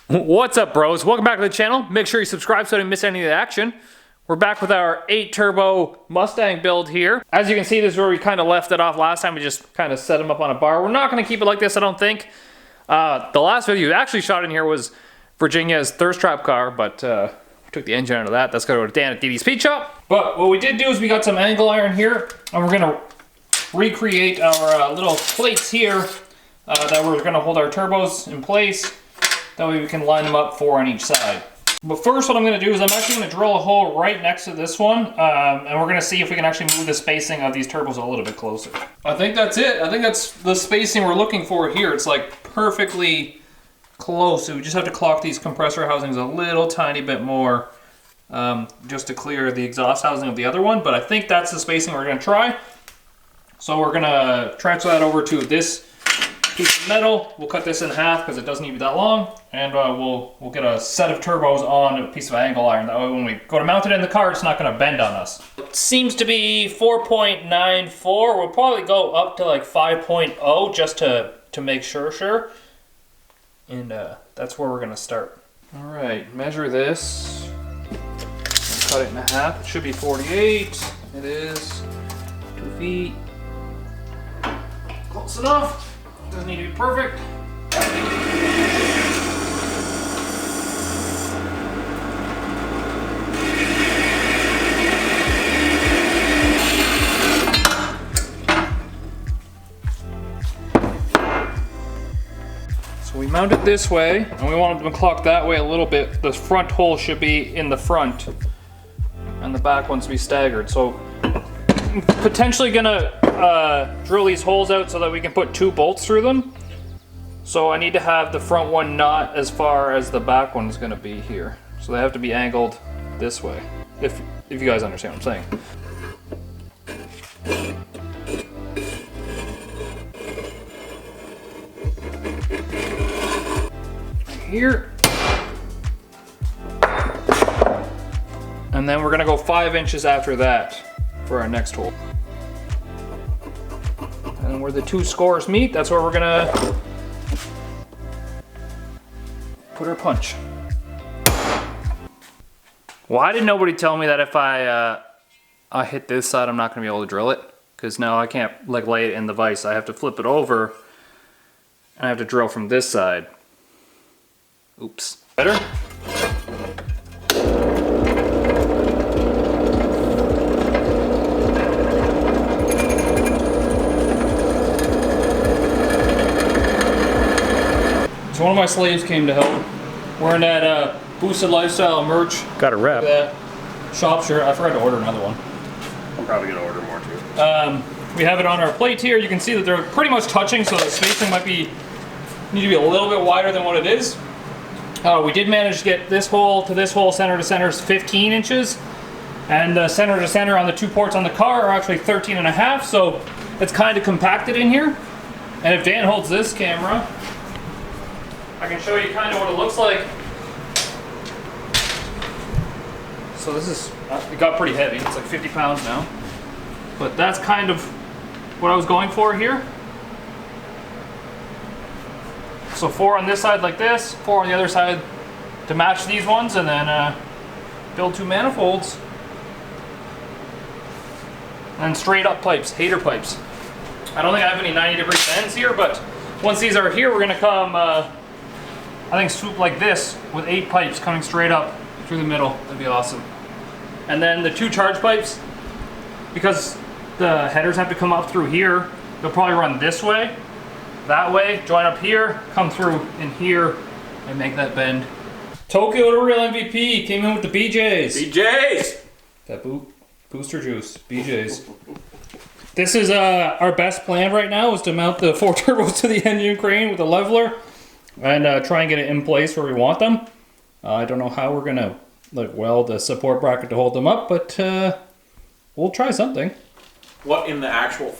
What's up, bros? Welcome back to the channel. Make sure you subscribe so you don't miss any of the action. We're back with our 8 turbo Mustang build here. As you can see, this is where we kind of left it off last time. We just kind of set them up on a bar. We're not going to keep it like this, I don't think. The last video we actually shot in here was Virginia's thirst trap car, but we took the engine out of that. That's going to go to Dan at DD Speed Shop. But what we did do is we got some angle iron here, and we're going to recreate our little plates here that we're going to hold our turbos in place. That way we can line them up 4 on each side. But first what I'm going to do is I'm actually going to drill a hole right next to this one. And we're going to see if we can actually move the spacing of these turbos a little bit closer. I think that's it. I think that's the spacing we're looking for here. It's like perfectly close. So we just have to clock these compressor housings a little tiny bit more. Just to clear the exhaust housing of the other one. But I think that's the spacing we're going to try. So we're going to transfer that over to this piece of metal. We'll cut this in half because it doesn't need to be that long, and we'll get a set of turbos on a piece of angle iron. That way when we go to mount it in the car, it's not going to bend on us. It seems to be 4.94. We'll probably go up to like 5.0 just to make sure. And that's where we're going to start. All right, measure this. Cut it in half. It should be 48. It is 2 feet. Close enough. Doesn't need to be perfect. So we mount it this way, and we want them to clock that way a little bit. The front hole should be in the front, and the back ones to be staggered. So I'm potentially gonna drill these holes out so that we can put 2 bolts through them. So I need to have the front one not as far as the back one is going to be here. So they have to be angled this way, if you guys understand what I'm saying. Here. And then we're going to go 5 inches after that for our next hole. And where the 2 scores meet, that's where we're gonna put our punch. Why did nobody tell me that if I hit this side, I'm not gonna be able to drill it? Because now I can't like lay it in the vise. I have to flip it over, and I have to drill from this side. Oops. Better? So one of my slaves came to help. Wearing that Boostedlifestyle merch. Got a rep. That shop shirt. I forgot to order another one. I'm probably gonna order more too. We have it on our plate here. You can see that they're pretty much touching, so the spacing might need to be a little bit wider than what it is. We did manage to get this hole to this hole, center to center is 15 inches. And center to center on the 2 ports on the car are actually 13.5, so it's kind of compacted in here. And if Dan holds this camera, I can show you kind of what it looks like. So this is, it got pretty heavy. It's like 50 pounds now. But that's kind of what I was going for here. So 4 on this side like this, 4 on the other side to match these ones, and then build 2 manifolds. And straight up pipes, hater pipes. I don't think I have any 90-degree bends here, but once these are here, we're gonna come I think swoop like this with 8 pipes coming straight up through the middle. That'd be awesome. And then the 2 charge pipes, because the headers have to come up through here, they'll probably run this way, that way, join up here, come through in here, and make that bend. Tokyo the real MVP came in with the BJs. BJs! That booster juice, BJs. This is our best plan right now, is to mount the 4 turbos to the engine crane with a leveler. And try and get it in place where we want them. I don't know how we're gonna weld a support bracket to hold them up, but we'll try something. What in the actual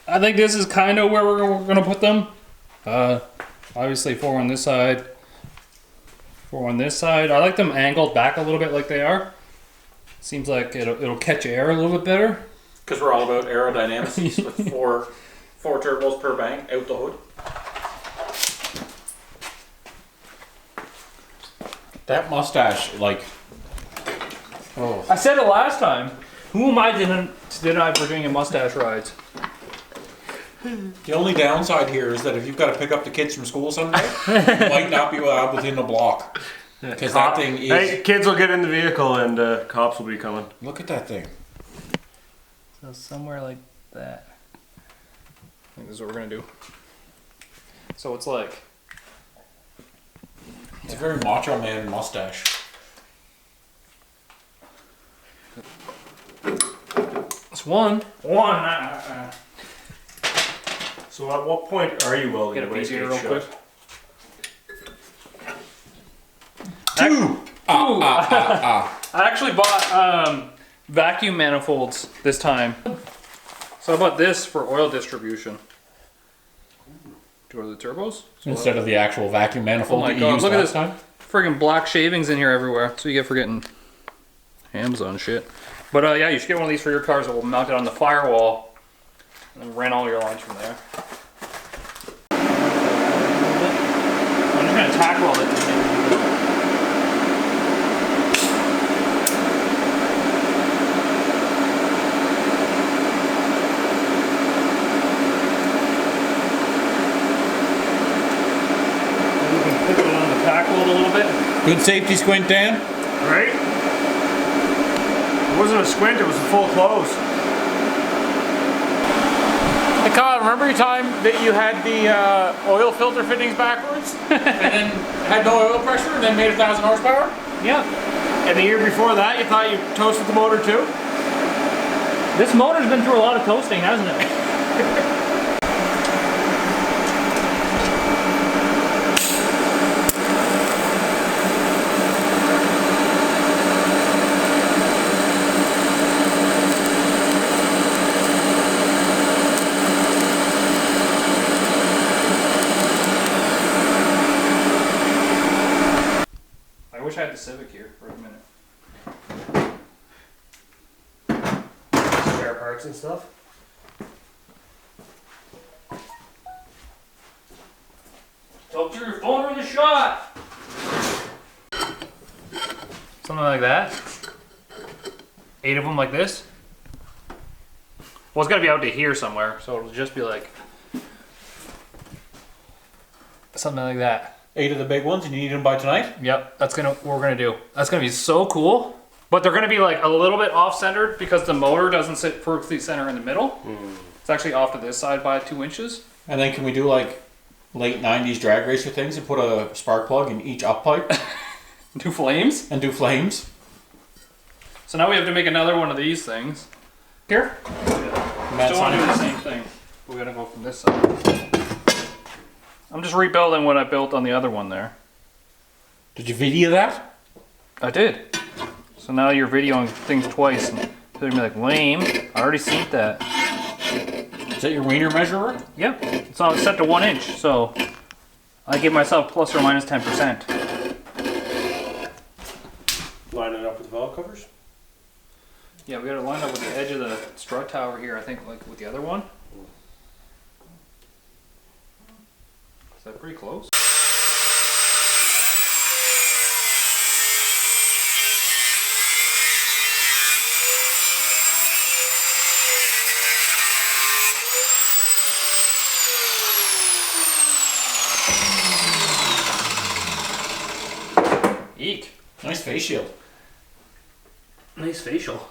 I think this is kind of where we're gonna put them. Obviously 4 on this side, 4 on this side. I like them angled back a little bit like they are. Seems like it'll catch air a little bit better. Because we're all about aerodynamics with four turbos per bank out the hood. That mustache, like, oh. I said it last time. Who am I to deny Virginia mustache rides? The only downside here is that if you've got to pick up the kids from school someday, you might not be allowed within a block. Because that thing is... Hey, kids will get in the vehicle and cops will be coming. Look at that thing. So somewhere like that. I think this is what we're gonna do. So it's like... It's a very macho man mustache. It's one. So at what point are you welding Get a the piece here wastegate real quick. shut? I actually bought vacuum manifolds this time. So I bought this for oil distribution. To the turbos? So Instead of the actual vacuum manifold oh my that God, you used look at last this time. friggin' black shavings in here everywhere. So you get for getting Amazon shit. But yeah, you should get one of these for your cars that will mount it on the firewall and then run all your lines from there. I'm just gonna tack weld it. Pivot it on the tack weld a little bit. Good safety squint, Dan. Right? It wasn't a squint, it was a full close. Hey Kyle, remember your time that you had the oil filter fittings backwards? And then had no oil pressure and then made 1,000 horsepower? Yeah. And the year before that, you thought you toasted the motor too? This motor's been through a lot of toasting, hasn't it? I wish I had the Civic here for a minute. Spare parts and stuff. Talk to your phone in the shot! Something like that. 8 of them like this. Well, it's gotta be out to here somewhere, so it'll just be like something like that. 8 of the big ones, and you need them by tonight? Yep, that's what we're gonna do. That's gonna be so cool. But they're gonna be like a little bit off-centered because the motor doesn't sit perfectly center in the middle. It's actually off to this side by 2 inches. And then can we do like late 90s drag racer things and put a spark plug in each up pipe? Do flames? And do flames? So now we have to make another one of these things. Here? Still want to do the same thing. We gotta go from this side. I'm just rebuilding what I built on the other one there. Did you video that? I did. So now you're videoing things twice. And they're gonna be like, lame. I already seen that. Is that your wiener measurer? Yep. It's all set to 1 inch, so I give myself plus or minus 10%. Line it up with the valve covers. Yeah, we got to line up with the edge of the strut tower here, I think, like with the other one. Is that pretty close? Eek. Nice face shield. Nice facial.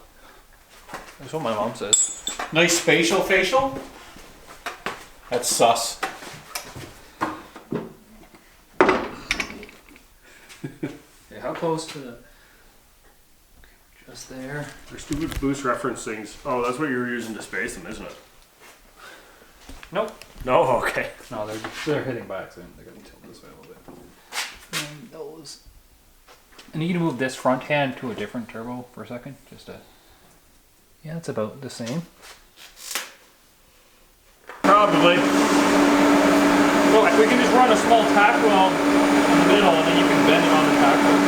That's what my mom says. Nice spatial facial? That's sus. Okay, how close to the... Just there. They're stupid boost reference things. Oh, that's what you were using to space them, isn't it? Nope. No? Okay. No, they're hitting by accident. They're going to tilt this way a little bit. And those... I need to move this front hand to a different turbo for a second. Just to... Yeah, it's about the same. Probably. Well, we can just run a small tack weld in the middle and then you can bend it on the tack weld.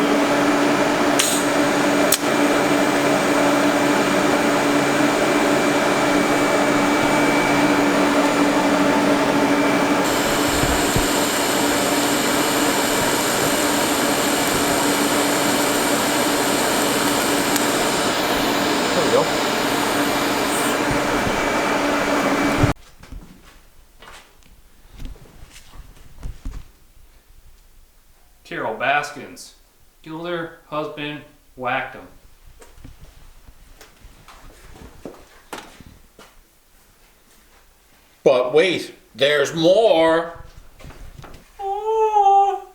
Carol Baskins. Gilder, husband, whacked him. But wait, there's more. Oh.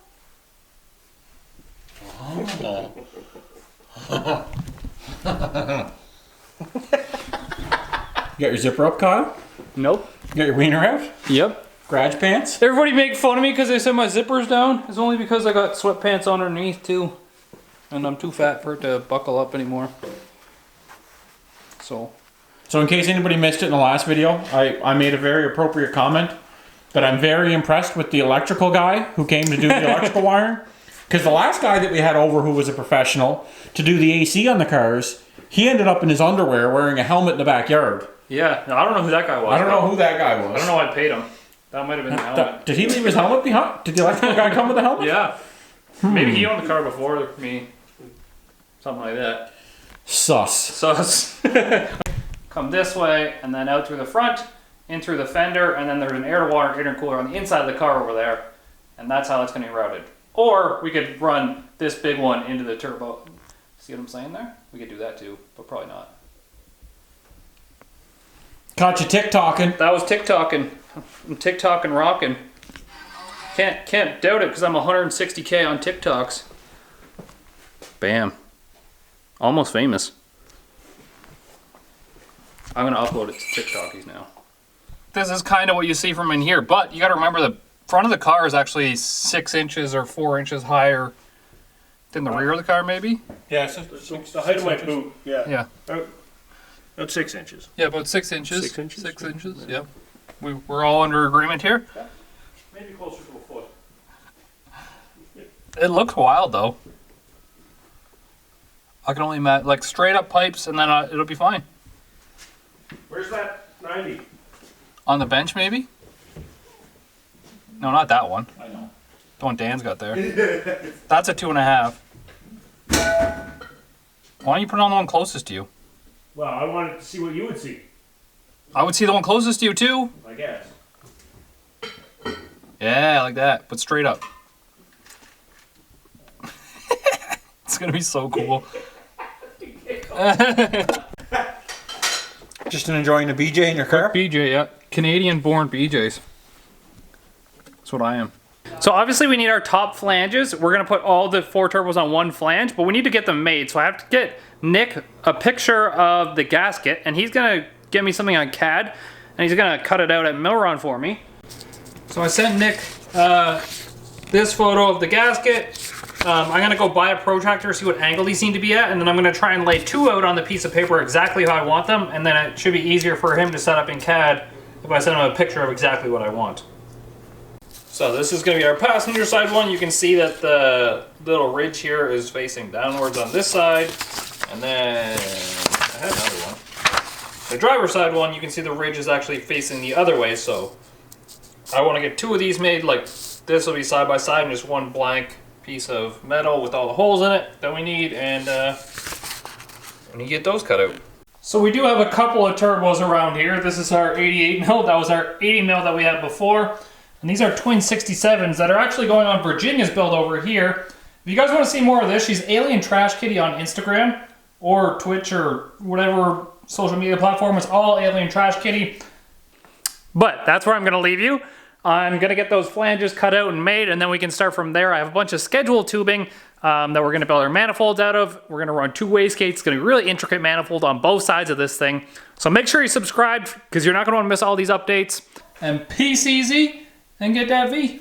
You got your zipper up, Kyle? Nope. You got your wiener out? Yep. Garage pants? Everybody make fun of me because they said my zipper's down. It's only because I got sweatpants underneath too. And I'm too fat for it to buckle up anymore. So in case anybody missed it in the last video, I made a very appropriate comment that I'm very impressed with the electrical guy who came to do the electrical wiring. Because the last guy that we had over who was a professional to do the AC on the cars, he ended up in his underwear wearing a helmet in the backyard. yeah, no, I don't know who that guy was. I don't know who that guy was. I don't know why I paid him. That might have been the helmet. Did he leave his helmet behind? Did the electrical guy come with the helmet? Yeah. Maybe he owned the car before me. Something like that. Sus. Come this way and then out through the front, in through the fender, and then there's an air to water intercooler on the inside of the car over there. And that's how it's going to be routed. Or we could run this big one into the turbo. See what I'm saying there? We could do that too, but probably not. Caught you TikToking. That was TikToking. I'm TikToking rocking. Can't doubt it because I'm 160K on TikToks. Bam. Almost famous. I'm gonna upload it to TikTokies now. This is kind of what you see from in here, but you gotta remember the front of the car is actually 6 inches or 4 inches higher than the rear of the car, maybe? Yeah, So the height of my boot, yeah. Yeah. About 6 inches. Yeah, about 6 inches. 6 inches? 6 inches, yeah. We're all under agreement here. Maybe closer to a foot. It looks wild though. I can only imagine, like straight up pipes and then it'll be fine. Where's that 90? On the bench maybe? No, not that one. I know. The one Dan's got there. That's a 2.5. Why don't you put it on the one closest to you? Well, I wanted to see what you would see, I would see the one closest to you too. I guess. Yeah, like that, but straight up. It's gonna be so cool. Just enjoying the BJ in your car? BJ, yeah. Canadian-born BJs. That's what I am. So obviously we need our top flanges. We're gonna put all the 4 turbos on one flange, but we need to get them made. So I have to get Nick a picture of the gasket, and he's gonna get me something on CAD, and he's gonna cut it out at Milron for me. So I sent Nick this photo of the gasket. I'm gonna go buy a protractor, see what angle these need to be at, and then I'm gonna try and lay 2 out on the piece of paper exactly how I want them, and then it should be easier for him to set up in CAD if I send him a picture of exactly what I want. So this is gonna be our passenger side one. You can see that the little ridge here is facing downwards on this side, and then I had another one. The driver's side one, you can see the ridge is actually facing the other way, so I wanna get 2 of these made, like this will be side by side and just one blank piece of metal with all the holes in it that we need, and you get those cut out. So we do have a couple of turbos around here. This is our 88 mil. That was our 80 mil that we had before. And these are twin 67s that are actually going on Virginia's build over here. If you guys want to see more of this, she's Alien Trash Kitty on Instagram or Twitch or whatever social media platform. It's all Alien Trash Kitty. But that's where I'm going to leave you. I'm going to get those flanges cut out and made, and then we can start from there. I have a bunch of scheduled tubing that we're going to build our manifolds out of. We're going to run 2 wastegates. It's going to be a really intricate manifold on both sides of this thing. So make sure you subscribe because you're not going to want to miss all these updates. And peace easy, and get that V.